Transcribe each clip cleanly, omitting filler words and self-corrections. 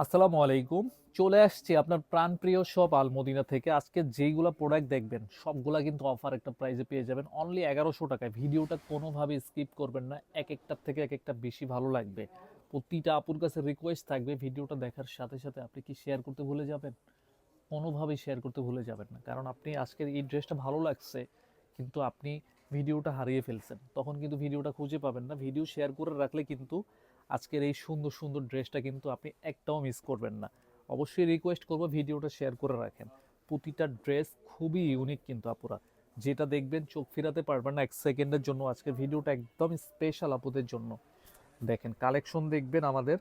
আসসালামু আলাইকুম। চলে আসছি আপনার প্রাণপ্রিয় শপ আল মদিনা থেকে। আজকে যেইগুলা প্রোডাক্ট দেখবেন সবগুলা কিন্তু অফার একটা প্রাইসে পেয়ে যাবেন অনলি 1100 টাকায়। ভিডিওটা কোনোভাবে স্কিপ করবেন না, এক একটার থেকে এক একটা বেশি ভালো লাগবে। প্রতিটা আপুর কাছে রিকোয়েস্ট থাকবে ভিডিওটা দেখার সাথে সাথে আপনি কি শেয়ার করতে ভুলে যাবেন, কোনোভাবেই শেয়ার করতে ভুলে যাবেন না। কারণ আপনি আজকের এই ড্রেসটা ভালো লাগছে কিন্তু আপনি ভিডিওটা হারিয়ে ফেলছেন, তখন কিন্তু ভিডিওটা খুঁজে পাবেন না। ভিডিও শেয়ার করে রাখলে কিন্তু আজকের এই সুন্দর সুন্দর ড্রেসটা কিন্তু আপনি একটাও মিস করবেন না। অবশ্যই রিকোয়েস্ট করবো ভিডিওটা শেয়ার করে রাখেন। প্রতিটা ড্রেস খুবই ইউনিক কিন্তু আপুরা, যেটা দেখবেন চোখ ফিরাতে পারবেন না এক সেকেন্ডের জন্য। আজকের ভিডিওটা একদম স্পেশাল আপুদের জন্য। দেখেন কালেকশন দেখবেন আমাদের,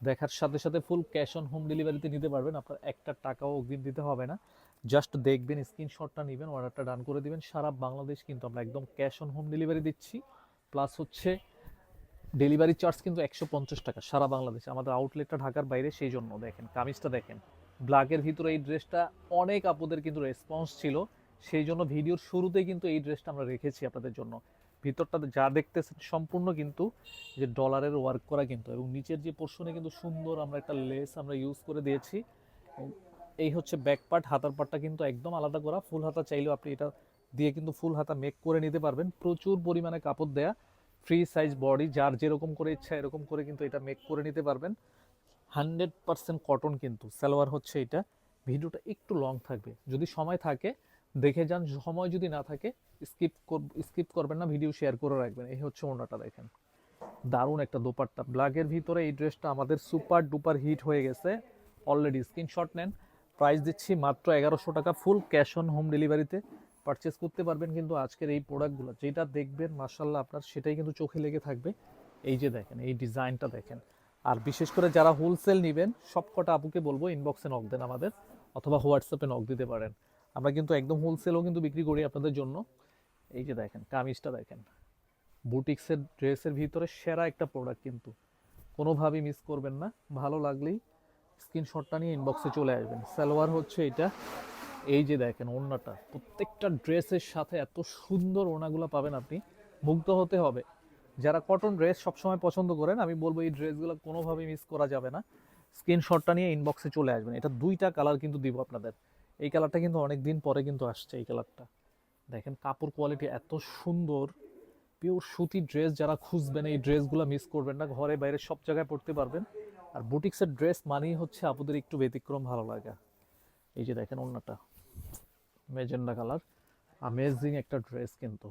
দেখার সাথে সাথে ফুল ক্যাশ অন হোম ডেলিভারিতে নিতে পারবেন। আপনার একটা টাকাও অগ্রিম দিতে হবে না, জাস্ট দেখবেন, স্ক্রিনশটটা নেবেন, অর্ডারটা ডান করে দিবেন। সারা বাংলাদেশ কিন্তু আমরা একদম ক্যাশ অন হোম ডেলিভারি দিচ্ছি। প্লাস হচ্ছে ডেলিভারি চার্জ কিন্তু 150 টাকা সারা বাংলাদেশ। আমাদের আউটলেটটা ঢাকার বাইরে, সেই জন্য দেখেন কামিজটা দেখেন ব্ল্যাকের ভিতরে। এই ড্রেসটা অনেক আপুদের কিন্তু রেসপন্স ছিল, সেই জন্য ভিডিওর শুরুতেই কিন্তু এই ড্রেসটা আমরা রেখেছি আপনাদের জন্য। ভিতরটা যা দেখতেছেন সম্পূর্ণ কিন্তু যে ডলারের ওয়ার্ক করা কিন্তু, এবং নিচের যে পোর্শনে কিন্তু সুন্দর আমরা একটা লেস আমরা ইউজ করে দিয়েছি। এই হচ্ছে ব্যাক পার্ট, হাতার পার্টটা কিন্তু একদম আলাদা করা। ফুল হাতা চাইলেও আপনি এটা দিয়ে কিন্তু ফুল হাতা মেক করে নিতে পারবেন। প্রচুর পরিমাণে কাপড় দেয়া, ফ্রি সাইজ বডি, যার যেরকম করে ইচ্ছা এরকম করে কিন্তু এটা মেক করে নিতে পারবেন। 100% কটন কিন্তু সালোয়ার হচ্ছে এটা। ভিডিওটা একটু লং থাকবে, যদি সময় থাকে দেখে যান, সময় যদি না থাকে স্কিপ করবেন না, ভিডিও শেয়ার করে রাখবেন। এই হচ্ছে ওড়নাটা দেখেন, দারুণ একটা দোপাট্টা ব্ল্যাকের ভিতরে। এই ড্রেসটা আমাদের সুপার ডুপার হিট হয়ে গেছে অলরেডি। স্ক্রিনশট নেন, প্রাইস দিচ্ছি মাত্র 1100 টাকা, ফুল ক্যাশ অন হোম ডেলিভারিতে পারচেস করতে পারবেন। কিন্তু আজকের এই প্রোডাক্টগুলো যেটা দেখবেন মাশাল্লাহ আপনার সেটাই কিন্তু চোখে লেগে থাকবে। এই যে দেখেন এই ডিজাইনটা দেখেন। আর বিশেষ করে যারা হোলসেল নেবেন সব কটা আপুকে বলবো ইনবক্সে নক দেন আমাদের, অথবা হোয়াটসঅ্যাপে নক দিতে পারেন। আমরা কিন্তু একদম হোলসেলও কিন্তু বিক্রি করি আপনাদের জন্য। এই যে দেখেন কামিজটা দেখেন, বুটিক্সের ড্রেসের ভিতরে সেরা একটা প্রোডাক্ট কিন্তু, কোনোভাবেই মিস করবেন না। ভালো লাগলেই স্ক্রিনশটটা নিয়ে ইনবক্সে চলে আসবেন। সালোয়ার হচ্ছে এটা। এই যে দেখেন ওড়নাটা, প্রত্যেকটা ড্রেসের সাথে এত সুন্দর ওড়নাগুলো পাবেন, আপনি মুগ্ধ হতে হবে। যারা কটন ড্রেস সবসময় পছন্দ করেন আমি বলবো এই ড্রেসগুলো কোনোভাবেই মিস করা যাবে না। স্ক্রিনশটটা নিয়ে ইনবক্সে চলে আসবেন। এটা দুইটা কালার কিন্তু দিব আপনাদের। এই কালারটা কিন্তু অনেক দিন পরে কিন্তু আসছে এই কালারটা। দেখেন কাপড় কোয়ালিটি এত সুন্দর, পিওর সুতি ড্রেস। যারা খুঁজবেন এই ড্রেসগুলো মিস করবেন না, ঘরে বাইরে সব জায়গায় পরতে পারবেন। আর বুটিক্সের ড্রেস মানেই হচ্ছে আপুদের একটু ব্যতিক্রম ভালো লাগা। এই যে দেখেন ওড়নাটা মেজেন্ডা কালার, আমেজিং একটা ড্রেস কিন্তু।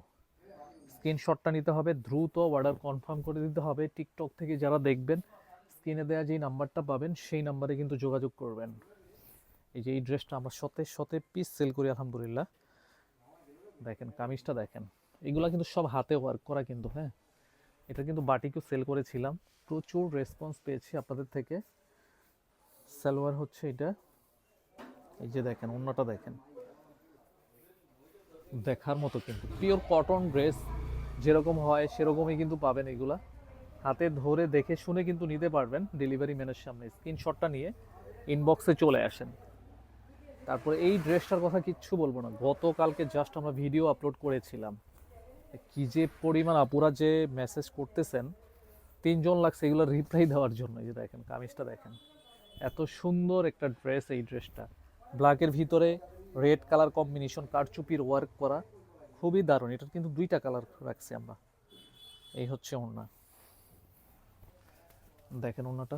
স্ক্রিনশটটা নিতে হবে, দ্রুত অর্ডার কনফার্ম করে দিতে হবে। টিকটক থেকে যারা দেখবেন স্ক্রিনে দেওয়া যেই নাম্বারটা পাবেন সেই নাম্বারে কিন্তু যোগাযোগ করবেন। এই যে এই ড্রেসটা আমরা শতে শতে পিস সেল করি আলহামদুলিল্লাহ। দেখেন কামিজটা দেখেন, এগুলা কিন্তু সব হাতে ওয়ার্ক করা কিন্তু। হ্যাঁ, এটা কিন্তু বাটিকও সেল করেছিলাম, প্রচুর রেসপন্স পেয়েছি আপনাদের থেকে। সালোয়ার হচ্ছে এটা। এই যে দেখেন অন্যটা দেখেন, দেখার মতো কিন্তু পিওর কটন ড্রেস, যেরকম হয় সেরকমই কিন্তু পাবেন। এগুলা হাতে ধরে দেখে শুনে কিন্তু নিতে পারবেন ডেলিভারি ম্যানের সামনে। স্ক্রিনশটটা নিয়ে ইনবক্সে চলে আসেন। তারপরে এই ড্রেসটার কথা কিচ্ছু বলবো না, গতকালকে জাস্ট আমরা ভিডিও আপলোড করেছিলাম, কি যে পরিমাণ আপুরা যে মেসেজ করতেছেন, 3 জন লাগছে এগুলো রিপ্লাই দেওয়ার জন্য। এই যে দেখেন কামিজটা দেখেন, এত সুন্দর একটা ড্রেস। এই ড্রেসটা ব্ল্যাকের ভিতরে রেড কালার কম্বিনেশন, কারচুপির ওয়ার্ক করা, খুবই দারুণ। এটার কিন্তু দুইটা কালার রাখছি আমরা। এই হচ্ছে ওড়না, দেখেন ওড়নাটা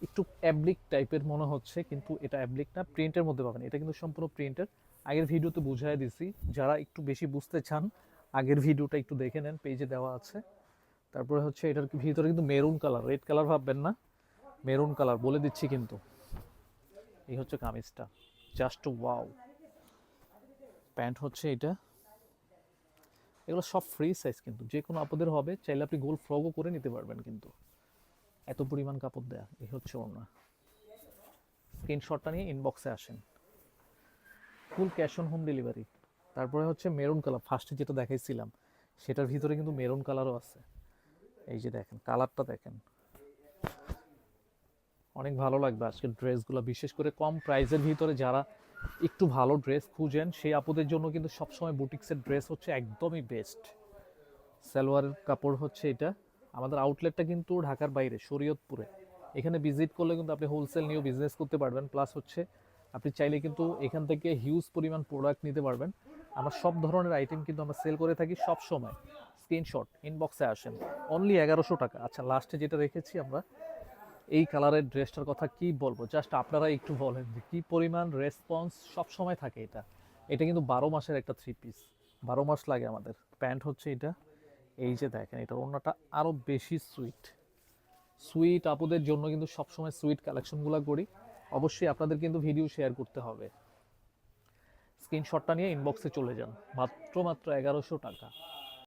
একটু অ্যাবলিক টাইপের মনে হচ্ছে, কিন্তু এটা অ্যাবলিক না, প্রিন্টের মধ্যে পাবেন। এটা কিন্তু সম্পূর্ণ প্রিন্টের। আগের ভিডিওতে বুঝাই দিছি, যারা একটু বেশি বুঝতে চান আগের ভিডিওটা একটু দেখে নেন, পেজে দেওয়া আছে। তারপরে হচ্ছে এটার ভিতরে কিন্তু মেরুন কালার, রেড কালার ভাববেন না, মেরুন কালার বলে দিচ্ছি কিন্তু। এই হচ্ছে কামিজটা, জাস্ট ওয়াও। প্যান্ট হচ্ছে এটা। এগুলো সব ফ্রি সাইজ কিন্তু, যে কোনো আপদের হবে, চাইলে আপনি গোল ফ্রকও করে নিতে পারবেন কিন্তু, এত পরিমাণ কাপড় দেয়া। এই হচ্ছে ওড়না। স্ক্রিনশটটা নিয়ে ইনবক্সে আসেন, full cash on home delivery. তারপরে হচ্ছে মেরুন কালার, ফার্স্টে যেটা দেখাইছিলাম সেটার ভিতরে কিন্তু মেরুন কালারও আছে। এই যে দেখেন কালারটা দেখেন, অনেক ভালো লাগবে আজকের ড্রেসগুলো। বিশেষ করে কম প্রাইসের ভিতরে যারা একটু ভালো ড্রেস খুঁজেন সেই আপুদের জন্য কিন্তু সবসময় বুটিক্সের ড্রেস হচ্ছে একদমই বেস্ট। সালোয়ারের কাপড় হচ্ছে এটা। আমাদের আউটলেটটা কিন্তু ঢাকার বাইরে শরীয়তপুরে, এখানে ভিজিট করলে কিন্তু আপনি হোলসেল নিয়েও বিজনেস করতে পারবেন, প্লাস হচ্ছে আপনি চাইলে কিন্তু এখান থেকে হিউজ পরিমাণ প্রোডাক্ট নিতে পারবেন। আমরা সব ধরনের আইটেম কিন্তু আমরা সেল করে থাকি সব সময়। স্ক্রিনশট ইনবক্সে আসেন, অনলি 1100 টাকা। আচ্ছা, লাস্টে যেটা রেখেছি আমরা, এই কালারের ড্রেসটার কথা কি বলবো, জাস্ট আপনারা একটু বলেন যে কি পরিমাণ রেসপন্স সব সময় থাকে। এটা এটা কিন্তু 12 মাসের একটা 3 পিস, 12 মাস লাগে আমাদের। প্যান্ট হচ্ছে এটা, এই যে দেখেন এটা ওড়নাটা আরও বেশি সুইট। সুইট আপুদের জন্য কিন্তু সবসময় সুইট কালেকশনগুলো করি। অবশ্যই আপনাদের কিন্তু ভিডিও শেয়ার করতে হবে। স্ক্রিনশটটা নিয়ে ইনবক্সে চলে যান, মাত্র 1100 টাকা।